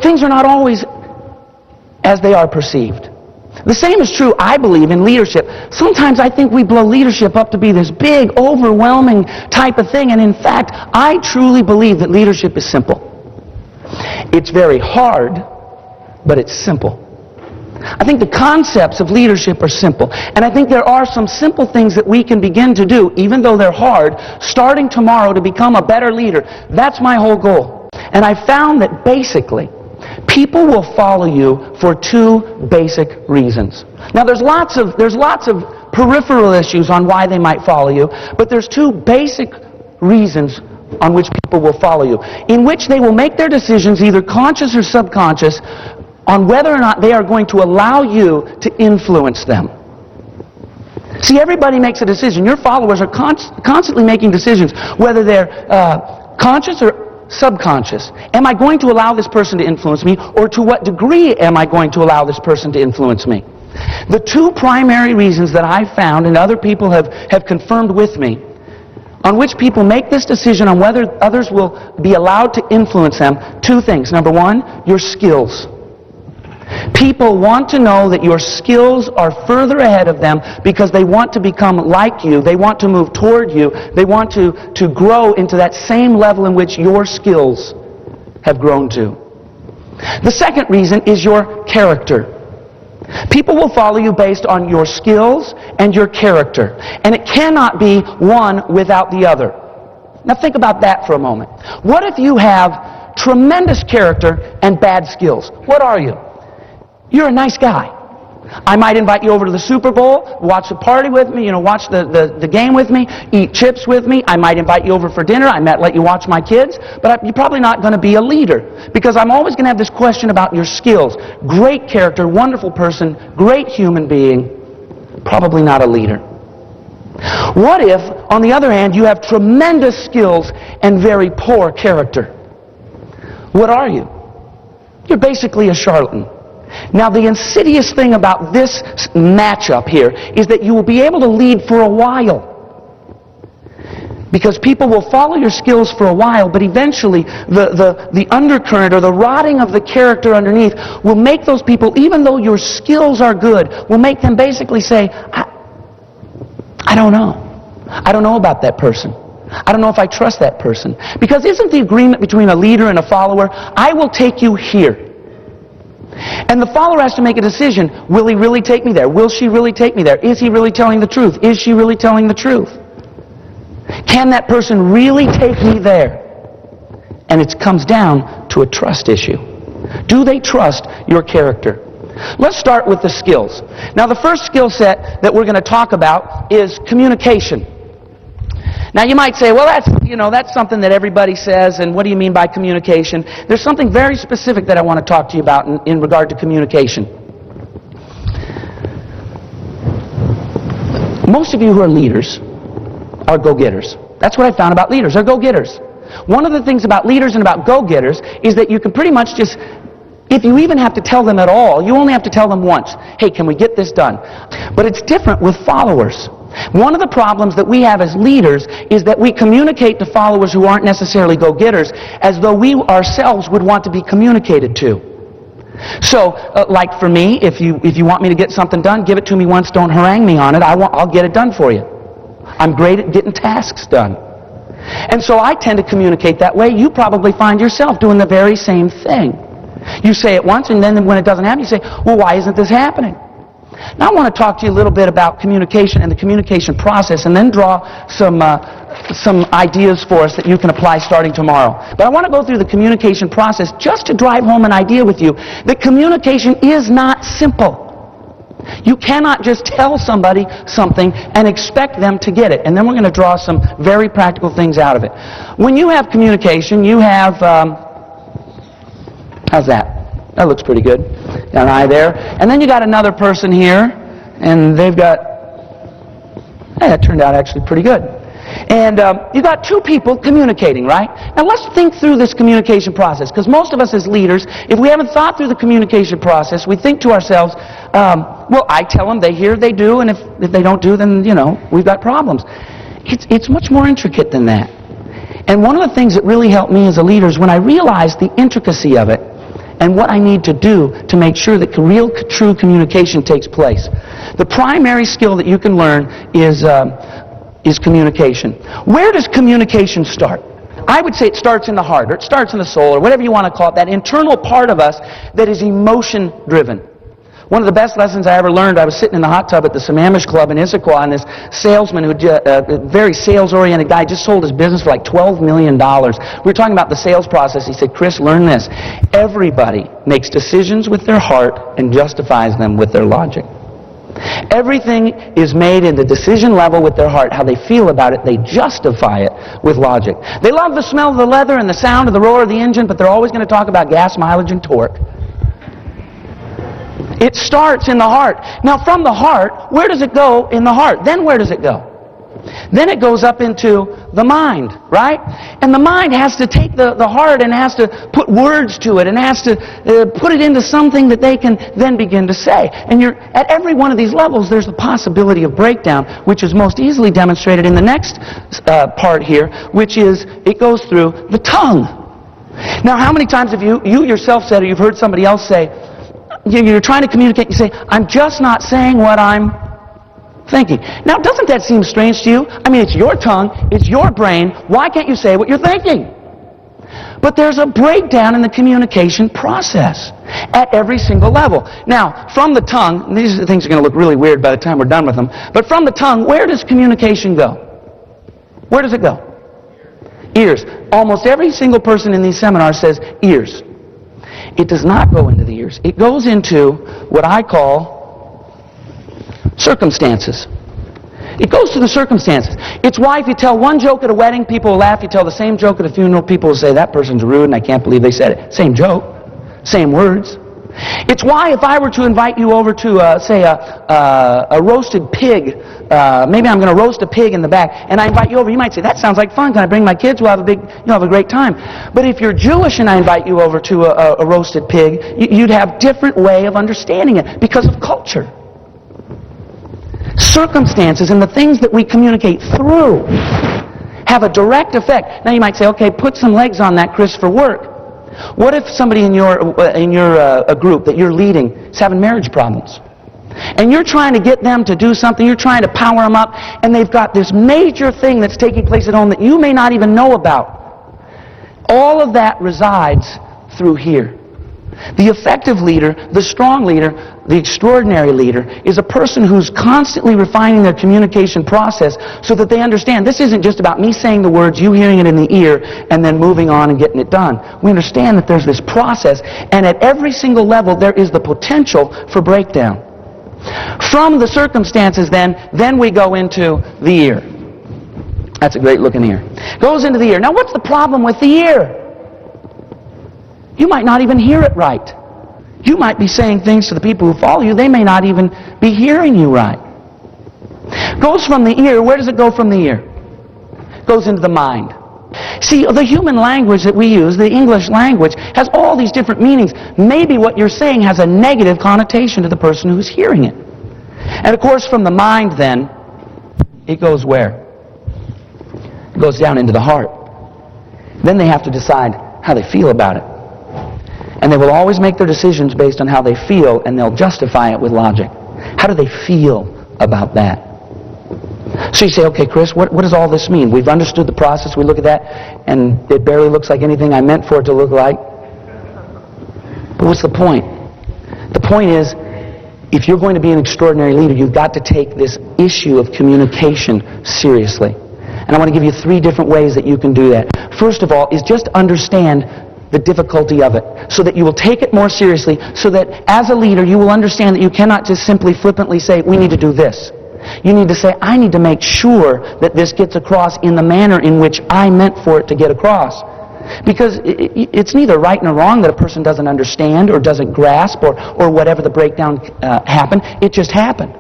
things are not always as they are perceived. The same is true, I believe, in leadership. Sometimes I think we blow leadership up to be this big, overwhelming type of thing, and in fact, I truly believe that leadership is simple. It's very hard, but it's simple. I think the concepts of leadership are simple, and I think there are some simple things that we can begin to do, even though they're hard, starting tomorrow to become a better leader. That's my whole goal. And I found that basically, people will follow you for two basic reasons. Now there's lots of peripheral issues on why they might follow you, but there's two basic reasons on which people will follow you, in which they will make their decisions, either conscious or subconscious, on whether or not they are going to allow you to influence them. See, everybody makes a decision. Your followers are constantly making decisions, whether they're conscious or subconscious. Am I going to allow this person to influence me, or to what degree am I going to allow this person to influence me? The two primary reasons that I've found, and other people have confirmed with me, on which people make this decision on whether others will be allowed to influence them, two things. Number one, your skills. People want to know that your skills are further ahead of them because they want to become like you. They want to move toward you. They want to grow into that same level in which your skills have grown to. The second reason is your character. People will follow you based on your skills and your character. And it cannot be one without the other. Now think about that for a moment. What if you have tremendous character and bad skills? What are you? You're a nice guy. I might invite you over to the Super Bowl, watch the party with me, watch the game with me, eat chips with me. I might invite you over for dinner. I might let you watch my kids. But you're probably not going to be a leader, because I'm always going to have this question about your skills. Great character, wonderful person, great human being, probably not a leader. What if, on the other hand, you have tremendous skills and very poor character? What are you? You're basically a charlatan. Now, the insidious thing about this matchup here is that you will be able to lead for a while. Because people will follow your skills for a while, but eventually the undercurrent or the rotting of the character underneath will make those people, even though your skills are good, will make them basically say, I don't know. I don't know about that person. I don't know if I trust that person. Because isn't the agreement between a leader and a follower, I will take you here. And the follower has to make a decision. Will he really take me there? Will she really take me there? Is he really telling the truth? Is she really telling the truth? Can that person really take me there? And it comes down to a trust issue. Do they trust your character? Let's start with the skills. Now, the first skill set that we're going to talk about is communication. Now, you might say, well, that's something that everybody says, and what do you mean by communication? There's something very specific that I want to talk to you about in regard to communication. Most of you who are leaders are go-getters. That's what I found about leaders. They're go-getters. One of the things about leaders and about go-getters is that you can pretty much just, if you even have to tell them at all, you only have to tell them once. Hey, can we get this done? But it's different with followers. One of the problems that we have as leaders is that we communicate to followers who aren't necessarily go-getters as though we ourselves would want to be communicated to. So, like for me, if you want me to get something done, give it to me once, don't harangue me on it. I'll get it done for you. I'm great at getting tasks done. And so I tend to communicate that way. You probably find yourself doing the very same thing. You say it once, and then when it doesn't happen, you say, well, why isn't this happening? Now I want to talk to you a little bit about communication and the communication process, and then draw some ideas for us that you can apply starting tomorrow. But I want to go through the communication process just to drive home an idea with you that communication is not simple. You cannot just tell somebody something and expect them to get it. And then we're going to draw some very practical things out of it. When you have communication, you have, how's that? That looks pretty good. Got an eye there. And then you got another person here, and they've got, that turned out actually pretty good. And you got two people communicating, right? Now let's think through this communication process, because most of us as leaders, if we haven't thought through the communication process, we think to ourselves, well, I tell them, they hear, they do, and if they don't do, then, we've got problems. It's much more intricate than that. And one of the things that really helped me as a leader is when I realized the intricacy of it, and what I need to do to make sure that real, true communication takes place. The primary skill that you can learn is communication. Where does communication start? I would say it starts in the heart, or it starts in the soul, or whatever you want to call it, that internal part of us that is emotion-driven. One of the best lessons I ever learned, I was sitting in the hot tub at the Sammamish Club in Issaquah, and this salesman, a very sales-oriented guy, just sold his business for like $12 million. We were talking about the sales process. He said, Chris, learn this. Everybody makes decisions with their heart and justifies them with their logic. Everything is made in the decision level with their heart. How they feel about it, they justify it with logic. They love the smell of the leather and the sound of the roar of the engine, but they're always going to talk about gas mileage and torque. It starts in the heart. Now from the heart, where does it go in the heart? Then where does it go? Then it goes up into the mind, right? And the mind has to take the heart and has to put words to it and has to put it into something that they can then begin to say. And at every one of these levels, there's the possibility of breakdown, which is most easily demonstrated in the next part here, which is it goes through the tongue. Now, how many times have you yourself said, or you've heard somebody else say, you're trying to communicate, you say, I'm just not saying what I'm thinking. Now, doesn't that seem strange to you? I mean, it's your tongue, it's your brain. Why can't you say what you're thinking? But there's a breakdown in the communication process at every single level. Now, from the tongue, these things are going to look really weird by the time we're done with them, but from the tongue, where does communication go? Where does it go? Ears. Almost every single person in these seminars says ears. It does not go into the ears. It goes into what I call circumstances. It goes to the circumstances. It's why if you tell one joke at a wedding, people will laugh. You tell the same joke at a funeral, people will say, that person's rude and I can't believe they said it. Same joke, same words. It's why if I were to invite you over to, say, a roasted pig, maybe I'm going to roast a pig in the back, and I invite you over, you might say, that sounds like fun. Can I bring my kids? We'll have a great time. But if you're Jewish and I invite you over to a roasted pig, you'd have different way of understanding it because of culture. Circumstances and the things that we communicate through have a direct effect. Now you might say, okay, put some legs on that, Chris, for work. What if somebody in your group that you're leading is having marriage problems? And you're trying to get them to do something, you're trying to power them up, and they've got this major thing that's taking place at home that you may not even know about. All of that resides through here. The effective leader, the strong leader, the extraordinary leader is a person who's constantly refining their communication process so that they understand this isn't just about me saying the words, you hearing it in the ear, and then moving on and getting it done. We understand that there's this process, and at every single level there is the potential for breakdown. From the circumstances then we go into the ear. That's a great looking ear. Goes into the ear. Now what's the problem with the ear? You might not even hear it right. You might be saying things to the people who follow you, they may not even be hearing you right. Goes from the ear, where does it go from the ear? Goes into the mind. See, the human language that we use, the English language, has all these different meanings. Maybe what you're saying has a negative connotation to the person who's hearing it. And of course, from the mind then, it goes where? It goes down into the heart. Then they have to decide how they feel about it. And they will always make their decisions based on how they feel, and they'll justify it with logic. How do they feel about that? So you say, okay, Chris, what does all this mean? We've understood the process, we look at that, and it barely looks like anything I meant for it to look like. But what's the point? The point is, if you're going to be an extraordinary leader, you've got to take this issue of communication seriously. And I want to give you 3 different ways that you can do that. First of all is just understand the difficulty of it, so that you will take it more seriously, so that as a leader you will understand that you cannot just simply flippantly say, we need to do this. You need to say, I need to make sure that this gets across in the manner in which I meant for it to get across. Because it's neither right nor wrong that a person doesn't understand or doesn't grasp or whatever the breakdown happened. It just happened.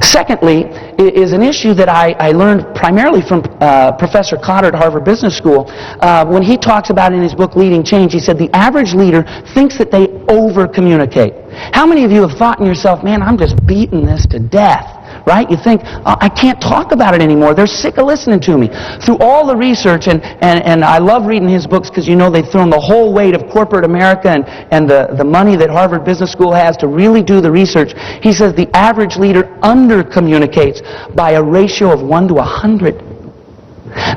Secondly, is an issue that I learned primarily from Professor Cotter at Harvard Business School. When he talks about in his book, Leading Change, he said the average leader thinks that they over-communicate. How many of you have thought in yourself, man, I'm just beating this to death, right? You think, oh, I can't talk about it anymore. They're sick of listening to me. Through all the research, and I love reading his books because you know they've thrown the whole weight of corporate America and the money that Harvard Business School has to really do the research. He says the average leader under-communicates by a ratio of 1 to 100.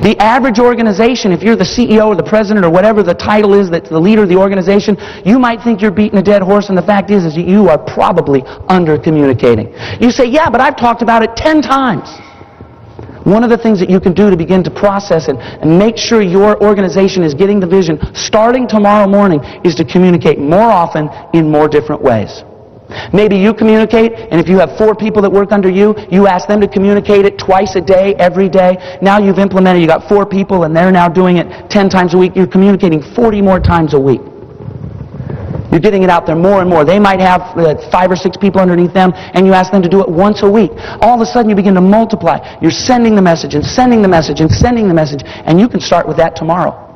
The average organization, if you're the CEO or the president or whatever the title is that's the leader of the organization, you might think you're beating a dead horse, and the fact is that you are probably under-communicating. You say, yeah, but I've talked about it 10 times. One of the things that you can do to begin to process and make sure your organization is getting the vision starting tomorrow morning is to communicate more often in more different ways. Maybe you communicate, and if you have 4 people that work under you, you ask them to communicate it twice a day, every day. Now you've implemented, you got 4 people, and they're now doing it 10 times a week. You're communicating 40 more times a week. You're getting it out there more and more. They might have 5 or 6 people underneath them, and you ask them to do it once a week. All of a sudden you begin to multiply. You're sending the message and sending the message and sending the message, and you can start with that tomorrow.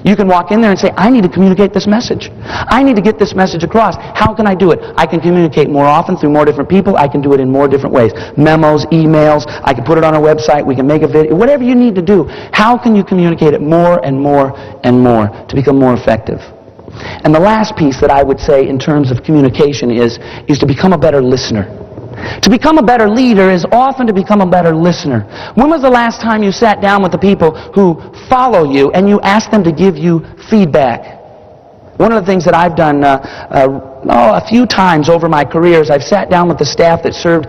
You can walk in there and say, I need to communicate this message. I need to get this message across. How can I do it? I can communicate more often through more different people. I can do it in more different ways. Memos, emails, I can put it on our website, we can make a video, whatever you need to do. How can you communicate it more and more and more to become more effective? And the last piece that I would say in terms of communication is to become a better listener. To become a better leader is often to become a better listener. When was the last time you sat down with the people who follow you and you asked them to give you feedback? One of the things that I've done a few times over my careers, I've sat down with the staff that served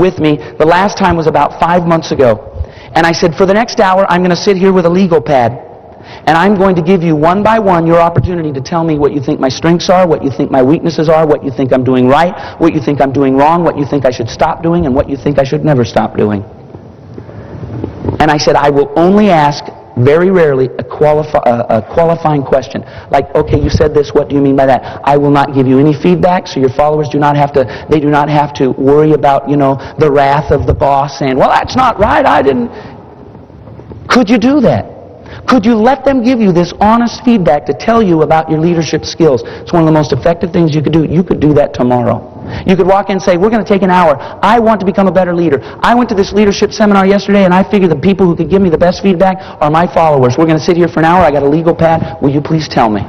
with me. The last time was about 5 months ago. And I said, for the next hour, I'm going to sit here with a legal pad. And I'm going to give you one by one your opportunity to tell me what you think my strengths are, what you think my weaknesses are, what you think I'm doing right, what you think I'm doing wrong, what you think I should stop doing, and what you think I should never stop doing. And I said, I will only ask, very rarely, a qualifying question. Like, okay, you said this, what do you mean by that? I will not give you any feedback, so your followers do not have to worry about, the wrath of the boss saying, well, that's not right, I didn't. Could you do that? Could you let them give you this honest feedback to tell you about your leadership skills? It's one of the most effective things you could do. You could do that tomorrow. You could walk in and say, we're going to take an hour. I want to become a better leader. I went to this leadership seminar yesterday, and I figured the people who could give me the best feedback are my followers. We're going to sit here for an hour. I got a legal pad. Will you please tell me?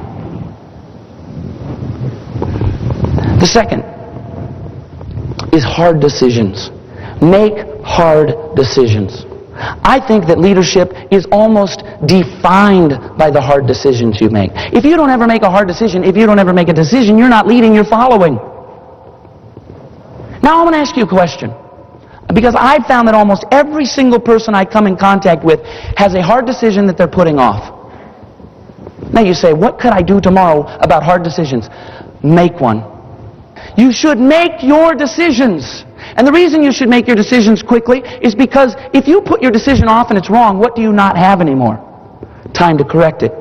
The second is hard decisions. Make hard decisions. I think that leadership is almost defined by the hard decisions you make. If you don't ever make a hard decision, if you don't ever make a decision, you're not leading, you're following. Now I'm going to ask you a question. Because I've found that almost every single person I come in contact with has a hard decision that they're putting off. Now you say, what could I do tomorrow about hard decisions? Make one. You should make your decisions. And the reason you should make your decisions quickly is because if you put your decision off and it's wrong, what do you not have anymore? Time to correct it.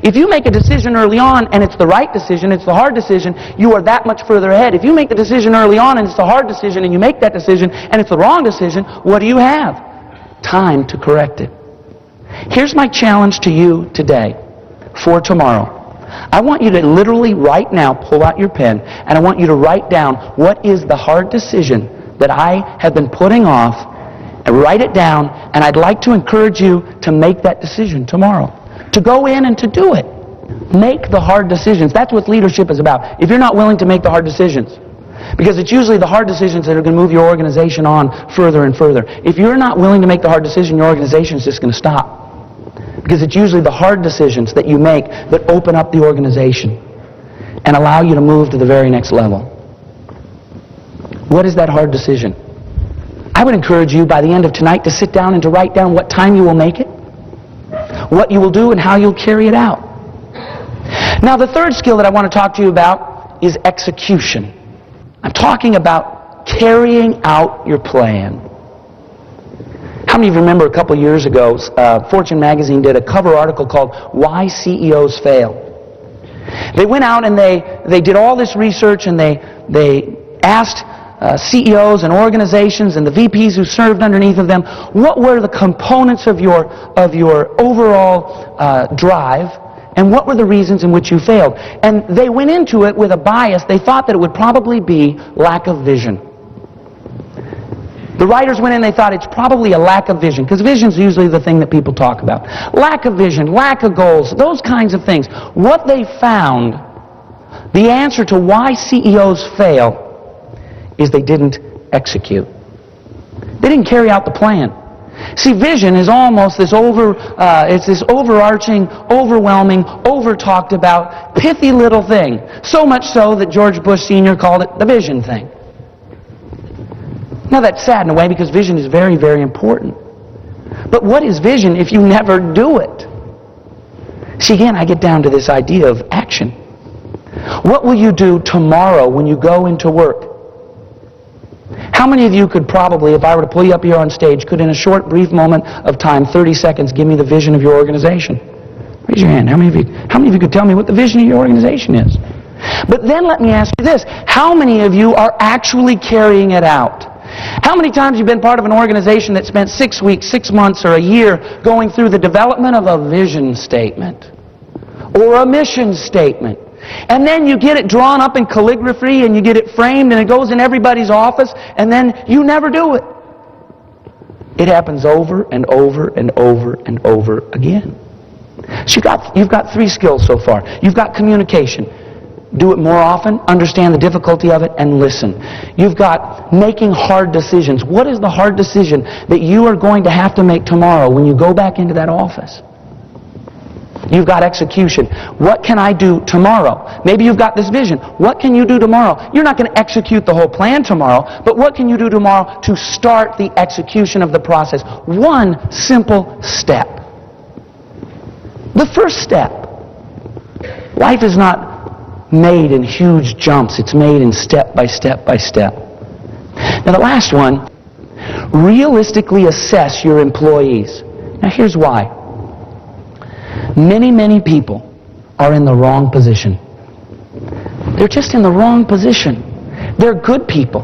If you make a decision early on and it's the right decision, it's the hard decision, you are that much further ahead. If you make the decision early on and it's the hard decision and you make that decision and it's the wrong decision, what do you have? Time to correct it. Here's my challenge to you today for tomorrow. I want you to literally right now pull out your pen and I want you to write down what is the hard decision that I have been putting off, and write it down, and I'd like to encourage you to make that decision tomorrow. To go in and to do it. Make the hard decisions. That's what leadership is about. If you're not willing to make the hard decisions, because it's usually the hard decisions that are going to move your organization on further and further. If you're not willing to make the hard decision, your organization is just going to stop. Because it's usually the hard decisions that you make that open up the organization and allow you to move to the very next level. What is that hard decision? I would encourage you by the end of tonight to sit down and to write down what time you will make it, what you will do, and how you'll carry it out. Now, the third skill that I want to talk to you about is execution. I'm talking about carrying out your plan. How many of you remember a couple years ago, Fortune magazine did a cover article called Why CEOs Fail? They went out and they did all this research and they asked CEOs and organizations and the VPs who served underneath of them, what were the components of your overall drive, and what were the reasons in which you failed? And they went into it with a bias. They thought that it would probably be lack of vision. The writers went in, they thought it's probably a lack of vision, because vision is usually the thing that people talk about. Lack of vision, lack of goals, those kinds of things. What they found, the answer to why CEOs fail, is they didn't execute. They didn't carry out the plan. See, vision is almost this it's this overarching, overwhelming, over-talked about, pithy little thing. So much so that George Bush Sr. called it the vision thing. Now that's sad in a way, because vision is very, very important. But what is vision if you never do it? See, again, I get down to this idea of action. What will you do tomorrow when you go into work? How many of you could probably, if I were to pull you up here on stage, could in a short, brief moment of time, 30 seconds, give me the vision of your organization? Raise your hand. How many of you could tell me what the vision of your organization is? But then let me ask you this. How many of you are actually carrying it out? How many times have you been part of an organization that spent 6 weeks, 6 months, or a year going through the development of a vision statement or a mission statement? And then you get it drawn up in calligraphy and you get it framed and it goes in everybody's office, and then you never do it. It happens over and over and over and over again. So you've got 3 skills so far. You've got communication. Do it more often, understand the difficulty of it, and listen. You've got making hard decisions. What is the hard decision that you are going to have to make tomorrow when you go back into that office? You've got execution. What can I do tomorrow? Maybe you've got this vision. What can you do tomorrow? You're not going to execute the whole plan tomorrow, but what can you do tomorrow to start the execution of the process? One simple step. The first step. Life is not made in huge jumps. It's made in step by step by step. Now the last one, realistically assess your employees. Now here's why. Many, many people are in the wrong position. They're just in the wrong position. They're good people.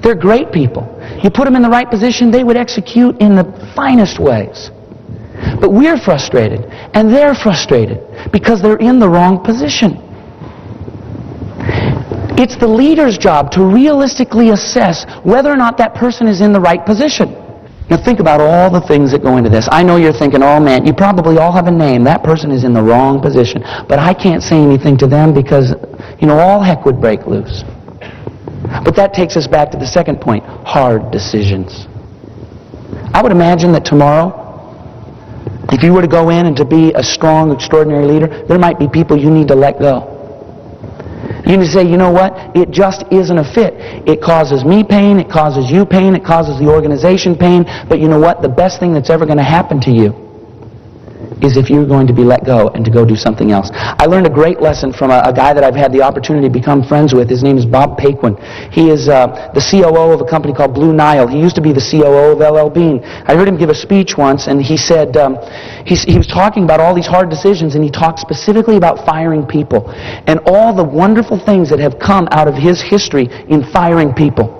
They're great people. You put them in the right position, they would execute in the finest ways. But we're frustrated, and they're frustrated because they're in the wrong position. It's the leader's job to realistically assess whether or not that person is in the right position. Now think about all the things that go into this. I know you're thinking, oh man, you probably all have a name. That person is in the wrong position. But I can't say anything to them because, all heck would break loose. But that takes us back to the second point, hard decisions. I would imagine that tomorrow, if you were to go in and to be a strong, extraordinary leader, there might be people you need to let go. You need to say, you know what? It just isn't a fit. It causes me pain, it causes you pain, it causes the organization pain, but you know what? The best thing that's ever going to happen to you is if you're going to be let go and to go do something else. I learned a great lesson from a guy that I've had the opportunity to become friends with. His name is Bob Paquin. He is the COO of a company called Blue Nile. He used to be the COO of LL Bean. I heard him give a speech once, and he said, he was talking about all these hard decisions, and he talked specifically about firing people and all the wonderful things that have come out of his history in firing people.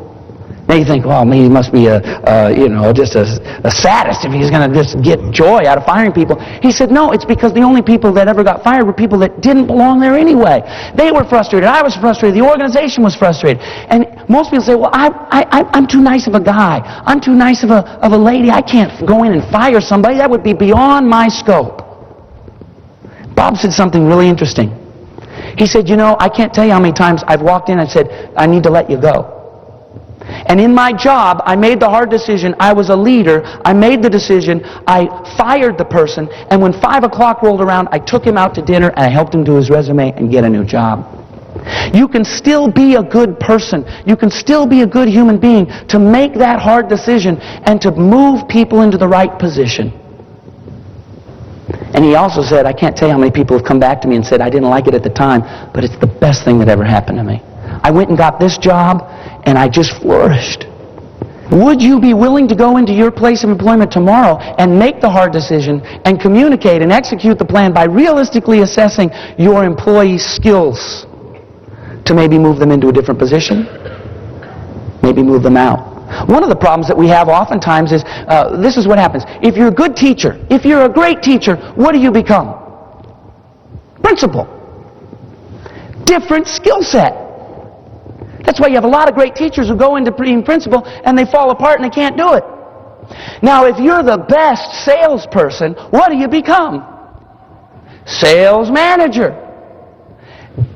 Now you think, well, maybe he must be just a sadist if he's going to just get joy out of firing people. He said, no, it's because the only people that ever got fired were people that didn't belong there anyway. They were frustrated. I was frustrated. The organization was frustrated. And most people say, well, I'm too nice of a guy. I'm too nice of a lady. I can't go in and fire somebody. That would be beyond my scope. Bob said something really interesting. He said, I can't tell you how many times I've walked in and said, I need to let you go. And in my job, I made the hard decision. I was a leader. I made the decision. I fired the person. And when 5 o'clock rolled around, I took him out to dinner and I helped him do his resume and get a new job. You can still be a good person. You can still be a good human being to make that hard decision and to move people into the right position. And he also said, I can't tell you how many people have come back to me and said, I didn't like it at the time, but it's the best thing that ever happened to me. I went and got this job, and I just flourished. Would you be willing to go into your place of employment tomorrow and make the hard decision and communicate and execute the plan by realistically assessing your employees' skills to maybe move them into a different position? Maybe move them out. One of the problems that we have oftentimes is, this is what happens. If you're a good teacher, if you're a great teacher, what do you become? Principal. Different skill set. That's why you have a lot of great teachers who go into being principal and they fall apart and they can't do it. Now, if you're the best salesperson, what do you become? Sales manager.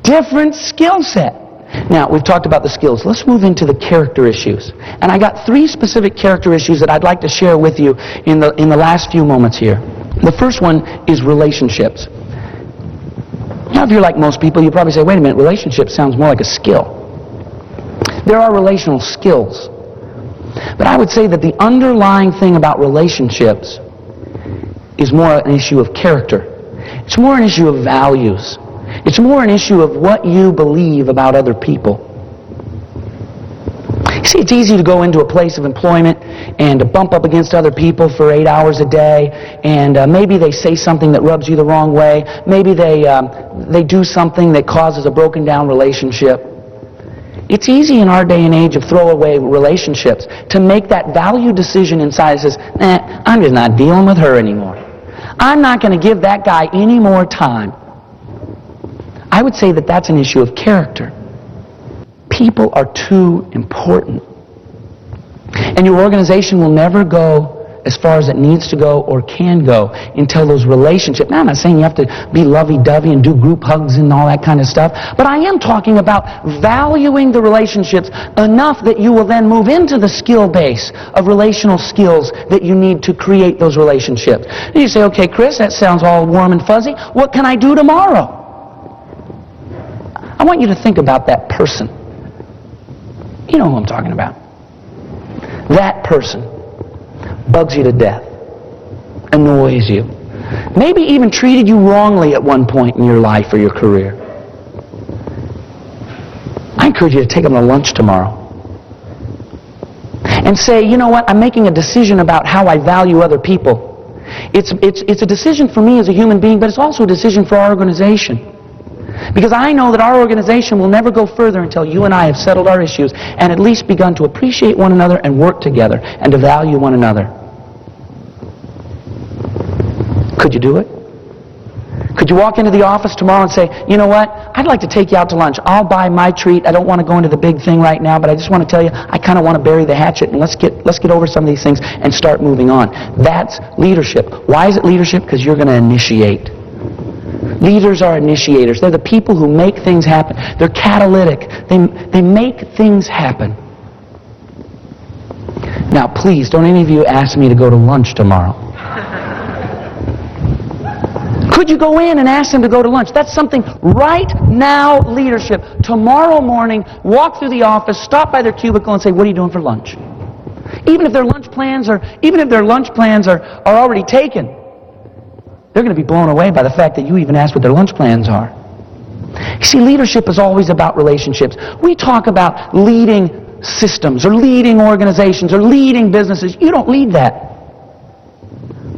Different skill set. Now, we've talked about the skills. Let's move into the character issues. And I got 3 specific character issues that I'd like to share with you in the last few moments here. The first one is relationships. Now, if you're like most people, you probably say, wait a minute, relationship sounds more like a skill. There are relational skills. But I would say that the underlying thing about relationships is more an issue of character. It's more an issue of values. It's more an issue of what you believe about other people. You see, it's easy to go into a place of employment and to bump up against other people for 8 hours a day, and maybe they say something that rubs you the wrong way. Maybe they do something that causes a broken down relationship. It's easy in our day and age of throwaway relationships to make that value decision inside that says, I'm just not dealing with her anymore. I'm not going to give that guy any more time. I would say that that's an issue of character. People are too important. And your organization will never go as far as it needs to go or can go until those relationships. Now, I'm not saying you have to be lovey-dovey and do group hugs and all that kind of stuff, but I am talking about valuing the relationships enough that you will then move into the skill base of relational skills that you need to create those relationships. And you say, okay, Chris, that sounds all warm and fuzzy. What can I do tomorrow? I want you to think about that person. You know who I'm talking about. That person bugs you to death, annoys you, maybe even treated you wrongly at one point in your life or your career. I encourage you to take them to lunch tomorrow and say, you know what, I'm making a decision about how I value other people. It's a decision for me as a human being, but it's also a decision for our organization. Because I know that our organization will never go further until you and I have settled our issues and at least begun to appreciate one another and work together and to value one another. Could you do it? Could you walk into the office tomorrow and say, you know what, I'd like to take you out to lunch. I'll buy my treat. I don't want to go into the big thing right now, but I just want to tell you, I kind of want to bury the hatchet and let's get over some of these things and start moving on. That's leadership. Why is it leadership? Because you're going to initiate. Leaders are initiators. They're the people who make things happen. They're catalytic. They make things happen. Now, please, don't any of you ask me to go to lunch tomorrow. Could you go in and ask them to go to lunch? That's something right now leadership. Tomorrow morning, walk through the office, stop by their cubicle and say, what are you doing for lunch? Even if their lunch plans are already taken, they're going to be blown away by the fact that you even asked what their lunch plans are. You see, leadership is always about relationships. We talk about leading systems or leading organizations or leading businesses. You don't lead that.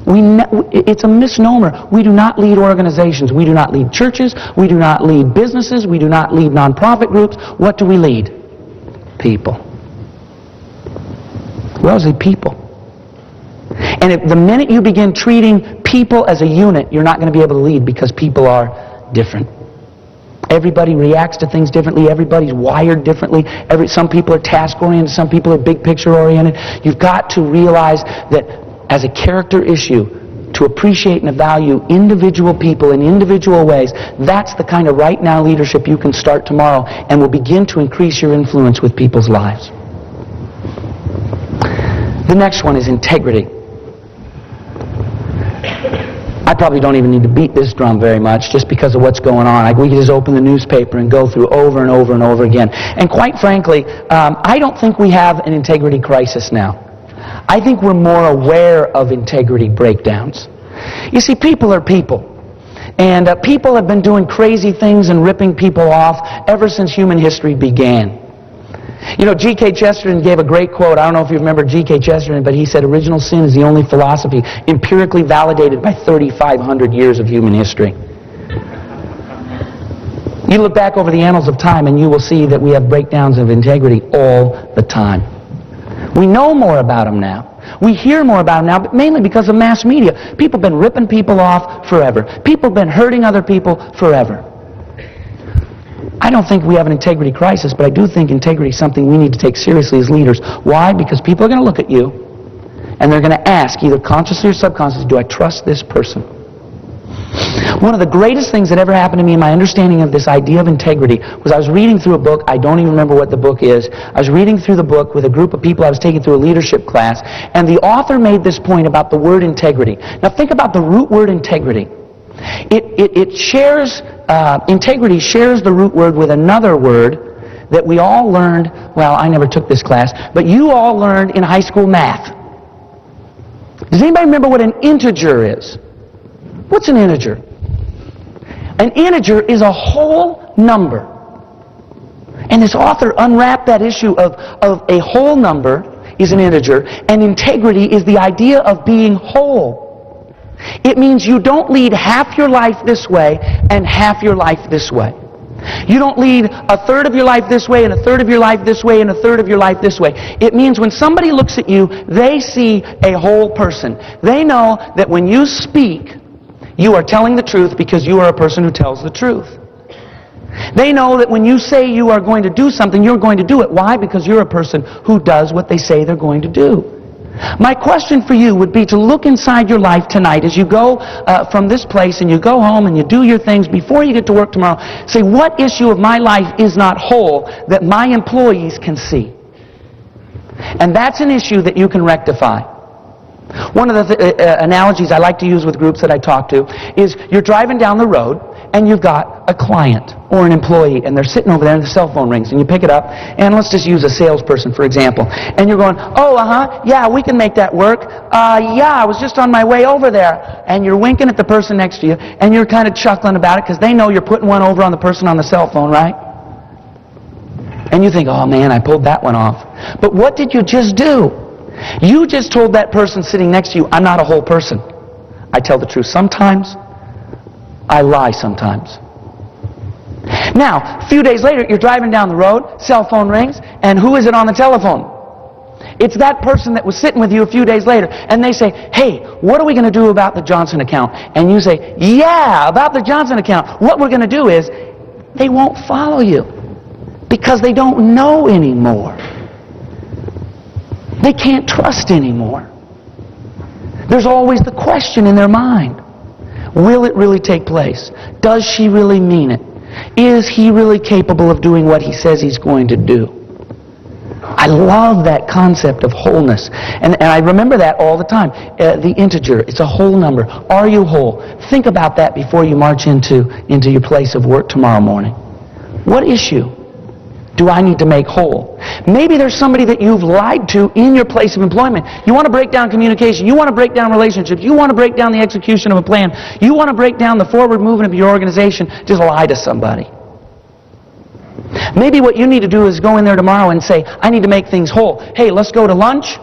It's a misnomer. We do not lead organizations. We do not lead churches. We do not lead businesses. We do not lead nonprofit groups. What do we lead? People. We always lead people. And if the minute you begin treating people as a unit, you're not going to be able to lead because people are different. Everybody reacts to things differently. Everybody's wired differently. Some people are task-oriented. Some people are big-picture-oriented. You've got to realize that as a character issue, to appreciate and value individual people in individual ways, that's the kind of right now leadership you can start tomorrow and will begin to increase your influence with people's lives. The next one is integrity. I probably don't even need to beat this drum very much just because of what's going on. We can just open the newspaper and go through over and over and over again. And quite frankly, I don't think we have an integrity crisis now. I think we're more aware of integrity breakdowns. You see, people are people. And people have been doing crazy things and ripping people off ever since human history began. You know, G.K. Chesterton gave a great quote. I don't know if you remember G.K. Chesterton, but he said, original sin is the only philosophy empirically validated by 3,500 years of human history. You look back over the annals of time and you will see that we have breakdowns of integrity all the time. We know more about them now. We hear more about them now, but mainly because of mass media. People have been ripping people off forever. People have been hurting other people forever. I don't think we have an integrity crisis, but I do think integrity is something we need to take seriously as leaders. Why? Because people are going to look at you, and they're going to ask, either consciously or subconsciously, do I trust this person? One of the greatest things that ever happened to me in my understanding of this idea of integrity was I was reading through a book. I don't even remember what the book is. I was reading through the book with a group of people I was taking through a leadership class, and the author made this point about the word integrity. Now think about the root word integrity. Integrity shares the root word with another word that we all learned, well, I never took this class, but you all learned in high school math. Does anybody remember what an integer is? What's an integer? An integer is a whole number. And this author unwrapped that issue of a whole number is an integer, and integrity is the idea of being whole. It means you don't lead half your life this way and half your life this way. You don't lead a third of your life this way and a third of your life this way and a third of your life this way. It means when somebody looks at you, they see a whole person. They know that when you speak, you are telling the truth because you are a person who tells the truth. They know that when you say you are going to do something, you're going to do it. Why? Because you're a person who does what they say they're going to do. My question for you would be to look inside your life tonight as you go from this place and you go home and you do your things before you get to work tomorrow. Say, what issue of my life is not whole that my employees can see? And that's an issue that you can rectify. One of the analogies I like to use with groups that I talk to is you're driving down the road and you've got a client or an employee and they're sitting over there and the cell phone rings and you pick it up, and let's just use a salesperson for example, and you're going, oh, yeah, we can make that work. Yeah, I was just on my way over there. And you're winking at the person next to you and you're kind of chuckling about it because they know you're putting one over on the person on the cell phone, right? And you think, oh man, I pulled that one off. But what did you just do? You just told that person sitting next to you, I'm not a whole person. I tell the truth sometimes. I lie sometimes. Now, a few days later, you're driving down the road, cell phone rings, and who is it on the telephone? It's that person that was sitting with you a few days later, and they say, hey, what are we going to do about the Johnson account? And you say, yeah, about the Johnson account. What we're going to do is, they won't follow you because they don't know anymore. They can't trust anymore. There's always the question in their mind. Will it really take place? Does she really mean it? Is he really capable of doing what he says he's going to do? I love that concept of wholeness. And I remember that all the time. The integer, it's a whole number. Are you whole? Think about that before you march into your place of work tomorrow morning. What issue do I need to make whole? Maybe there's somebody that you've lied to in your place of employment. You want to break down communication. You want to break down relationships. You want to break down the execution of a plan. You want to break down the forward movement of your organization. Just lie to somebody. Maybe what you need to do is go in there tomorrow and say, I need to make things whole. Hey, let's go to lunch.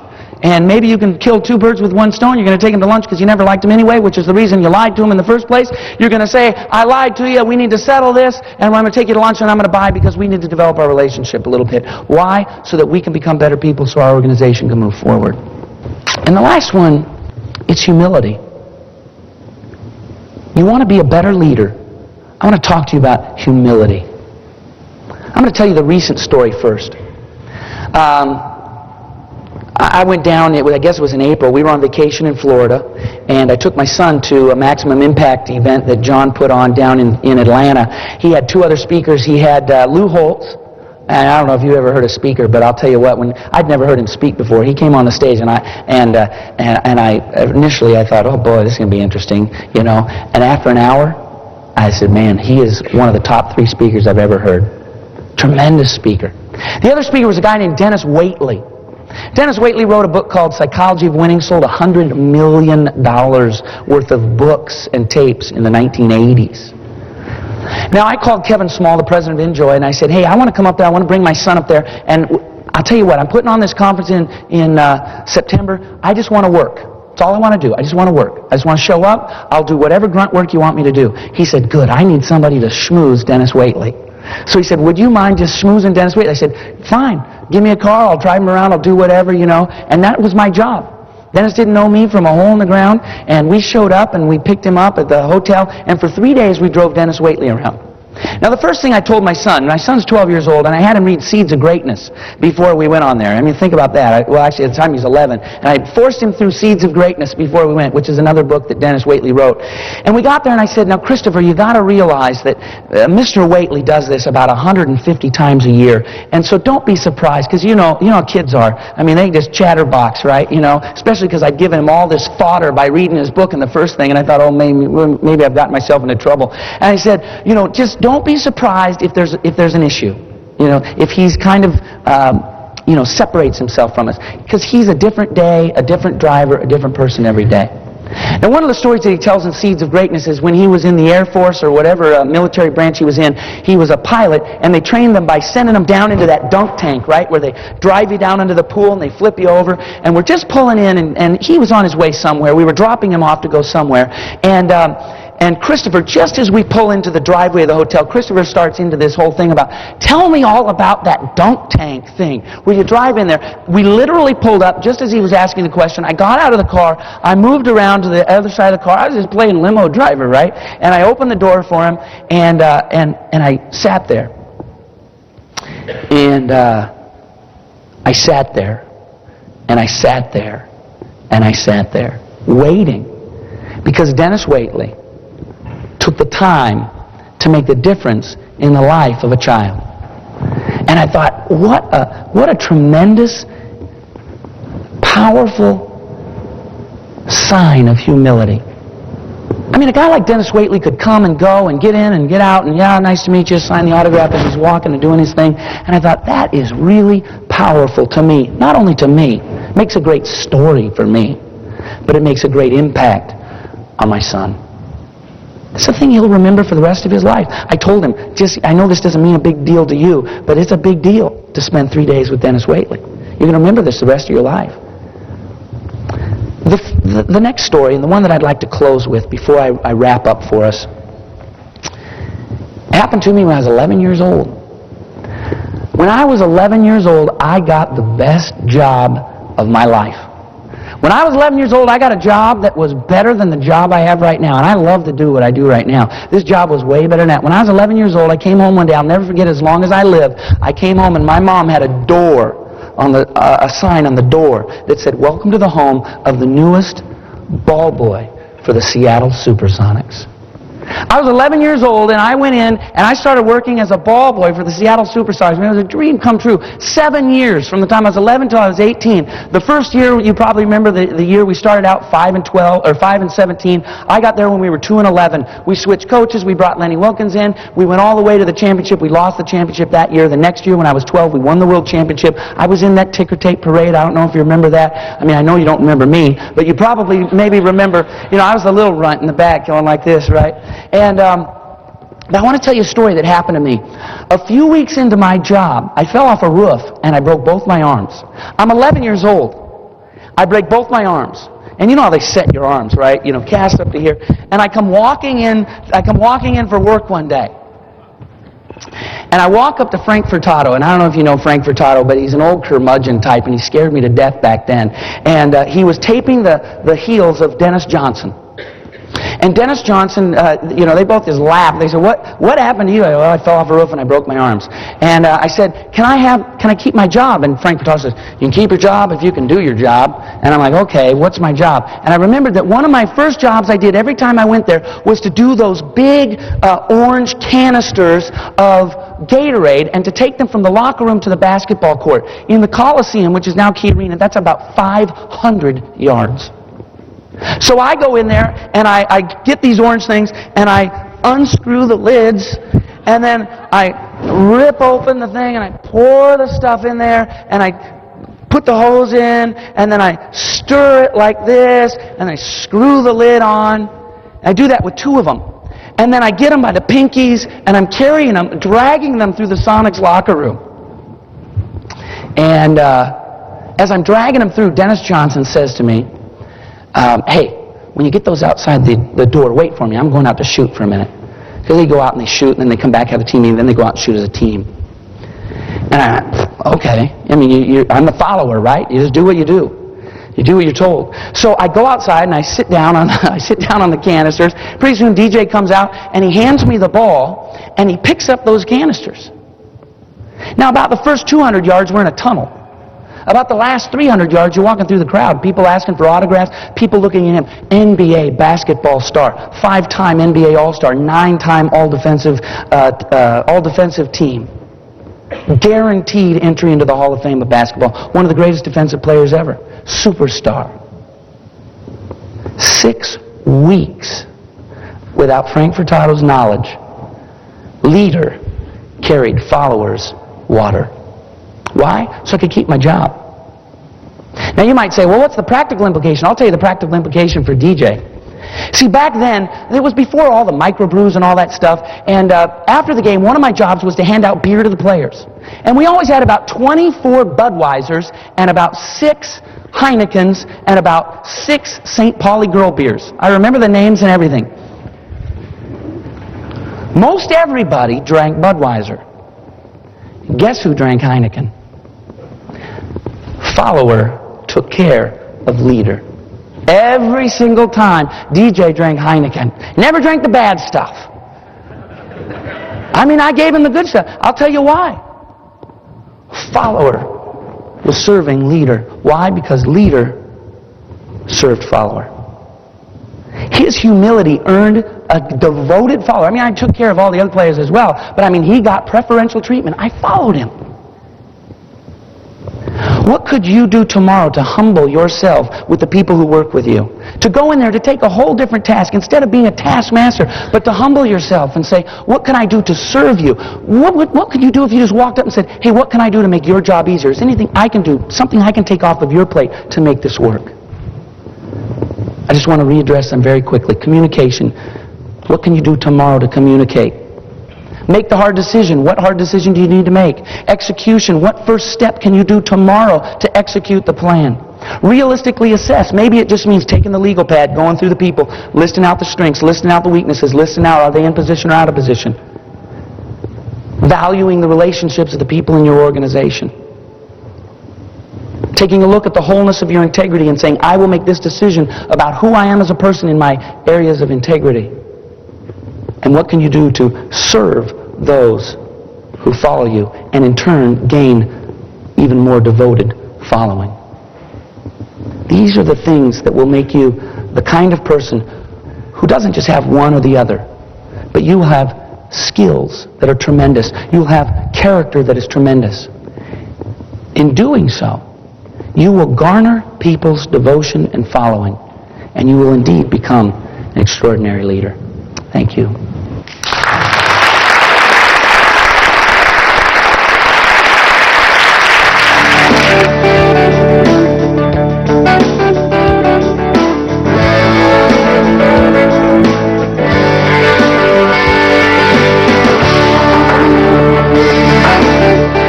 And maybe you can kill two birds with one stone. You're going to take him to lunch because you never liked him anyway, which is the reason you lied to him in the first place. You're going to say, I lied to you, we need to settle this, and I'm going to take you to lunch and I'm going to buy because we need to develop our relationship a little bit. Why? So that we can become better people so our organization can move forward. And the last one, it's humility. You want to be a better leader. I want to talk to you about humility. I'm going to tell you the recent story first. I went down, I guess it was in April, we were on vacation in Florida, and I took my son to a Maximum Impact event that John put on down in Atlanta. He had two other speakers. He had Lou Holtz, and I don't know if you ever heard a speaker, but I'll tell you what, I'd never heard him speak before. He came on the stage, and initially I thought, oh boy, this is going to be interesting, you know. And after an hour, I said, man, he is one of the top 3 speakers I've ever heard. Tremendous speaker. The other speaker was a guy named Dennis Waitley. Dennis Waitley wrote a book called Psychology of Winning, sold $100 million worth of books and tapes in the 1980s. Now, I called Kevin Small, the president of Enjoy, and I said, hey, I want to come up there, I want to bring my son up there, and I'll tell you what, I'm putting on this conference in September. I just want to work. That's all I want to do. I just want to work. I just want to show up. I'll do whatever grunt work you want me to do. He said, good, I need somebody to schmooze Dennis Waitley. So he said, would you mind just schmoozing Dennis Waitley? I said, fine. Give me a car. I'll drive him around. I'll do whatever, you know. And that was my job. Dennis didn't know me from a hole in the ground. And we showed up and we picked him up at the hotel. And for 3 days we drove Dennis Waitley around. Now, the first thing I told my son's 12 years old, and I had him read Seeds of Greatness before we went on there. I mean, think about that. Well, actually, at the time, he's 11. And I forced him through Seeds of Greatness before we went, which is another book that Dennis Waitley wrote. And we got there, and I said, now, Christopher, you got to realize that Mr. Waitley does this about 150 times a year. And so don't be surprised, because you know how kids are. I mean, they just chatterbox, right? Especially because I'd given him all this fodder by reading his book in the first thing, and I thought, oh, maybe I've gotten myself into trouble. And I said, just don't be surprised if there's an issue. If he's kind of, separates himself from us. Because he's a different day, a different driver, a different person every day. And one of the stories that he tells in Seeds of Greatness is when he was in the Air Force or whatever military branch he was in, he was a pilot, and they trained them by sending them down into that dunk tank, right, where they drive you down into the pool and they flip you over. And we're just pulling in, and he was on his way somewhere. We were dropping him off to go somewhere. And Christopher, just as we pull into the driveway of the hotel, Christopher starts into this whole thing about, tell me all about that dunk tank thing where you drive in there. We literally pulled up just as he was asking the question. I got out of the car. I moved around to the other side of the car. I was just playing limo driver, right? And I opened the door for him, and I sat there. And I sat there, and I sat there, and I sat there, waiting. Because Dennis Waitley took the time to make the difference in the life of a child. And I thought, what a tremendous, powerful sign of humility. I mean, a guy like Dennis Waitley could come and go and get in and get out and, yeah, nice to meet you, sign the autograph as he's walking and doing his thing. And I thought, that is really powerful to me. Not only to me, it makes a great story for me, but it makes a great impact on my son. It's a thing he'll remember for the rest of his life. I told him, I know this doesn't mean a big deal to you, but it's a big deal to spend 3 days with Dennis Waitley. You're going to remember this the rest of your life. The next story, and the one that I'd like to close with before I wrap up for us, happened to me when I was 11 years old. When I was 11 years old, I got the best job of my life. When I was 11 years old, I got a job that was better than the job I have right now. And I love to do what I do right now. This job was way better than that. When I was 11 years old, I came home one day. I'll never forget, as long as I live. I came home and my mom had a door on a sign on the door that said, "Welcome to the home of the newest ball boy for the Seattle Supersonics." I was 11 years old, and I went in, and I started working as a ball boy for the Seattle Superstars. I mean, it was a dream come true. 7 years, from the time I was 11 till I was 18. The first year, you probably remember the year we started out 5-12, or 5-17. I got there when we were 2-11. We switched coaches. We brought Lenny Wilkins in. We went all the way to the championship. We lost the championship that year. The next year, when I was 12, we won the world championship. I was in that ticker tape parade. I don't know if you remember that. I mean, I know you don't remember me, but you probably maybe remember, I was the little runt in the back going like this, right? And but I want to tell you a story that happened to me. A few weeks into my job, I fell off a roof and I broke both my arms. I'm 11 years old. I break both my arms. And you know how they set your arms, right? Cast up to here. And I come walking in for work one day. And I walk up to Frank Furtado, and I don't know if you know Frank Furtado, but he's an old curmudgeon type, and he scared me to death back then. And he was taping the heels of Dennis Johnson. And Dennis Johnson, they both just laughed. They said, what happened to you? I fell off a roof and I broke my arms. And I said, can I keep my job? And Frank Furtado says, you can keep your job if you can do your job. And I'm like, okay, what's my job? And I remembered that one of my first jobs I did every time I went there was to do those big orange canisters of Gatorade and to take them from the locker room to the basketball court. In the Coliseum, which is now Key Arena, that's about 500 yards. So I go in there, and I get these orange things, and I unscrew the lids, and then I rip open the thing, and I pour the stuff in there, and I put the hose in, and then I stir it like this, and I screw the lid on. I do that with 2 of them. And then I get them by the pinkies, and I'm carrying them, dragging them through the Sonics locker room. And as I'm dragging them through, Dennis Johnson says to me, hey, when you get those outside the door, wait for me. I'm going out to shoot for a minute. Because they go out and they shoot, and then they come back, have a team meeting, then they go out and shoot as a team. And okay. I mean, I'm the follower, right? You just do what you do. You do what you're told. So I go outside and I sit down on the canisters. Pretty soon DJ comes out and he hands me the ball, and he picks up those canisters. Now, about the first 200 yards, we're in a tunnel. About the last 300 yards, you're walking through the crowd, people asking for autographs, people looking at him. NBA basketball star, 5-time NBA All-Star, 9-time all-defensive team. Guaranteed entry into the Hall of Fame of basketball. One of the greatest defensive players ever. Superstar. 6 weeks without Frank Furtado's knowledge, leader carried followers water. Why? So I could keep my job. Now you might say, well, what's the practical implication? I'll tell you the practical implication for DJ. See, back then, it was before all the microbrews and all that stuff, and after the game, one of my jobs was to hand out beer to the players. And we always had about 24 Budweisers and about 6 Heinekens and about 6 St. Pauli Girl beers. I remember the names and everything. Most everybody drank Budweiser. Guess who drank Heineken? Follower took care of leader. Every single time, DJ drank Heineken. Never drank the bad stuff. I mean, I gave him the good stuff. I'll tell you why. Follower was serving leader. Why? Because leader served follower. His humility earned a devoted follower. I mean, I took care of all the other players as well, but I mean, he got preferential treatment. I followed him. What could you do tomorrow to humble yourself with the people who work with you? To go in there to take a whole different task, instead of being a taskmaster, but to humble yourself and say, what can I do to serve you? What could you do if you just walked up and said, hey, what can I do to make your job easier? Is there anything I can do, something I can take off of your plate to make this work? I just want to readdress them very quickly. Communication. What can you do tomorrow to communicate? Make the hard decision. What hard decision do you need to make? Execution. What first step can you do tomorrow to execute the plan? Realistically assess. Maybe it just means taking the legal pad, going through the people, listing out the strengths, listing out the weaknesses, listing out are they in position or out of position. Valuing the relationships of the people in your organization. Taking a look at the wholeness of your integrity and saying, I will make this decision about who I am as a person in my areas of integrity. And what can you do to serve those who follow you and in turn gain even more devoted following? These are the things that will make you the kind of person who doesn't just have one or the other, but you have skills that are tremendous. You'll have character that is tremendous. In doing so, you will garner people's devotion and following, and you will indeed become an extraordinary leader. Thank you.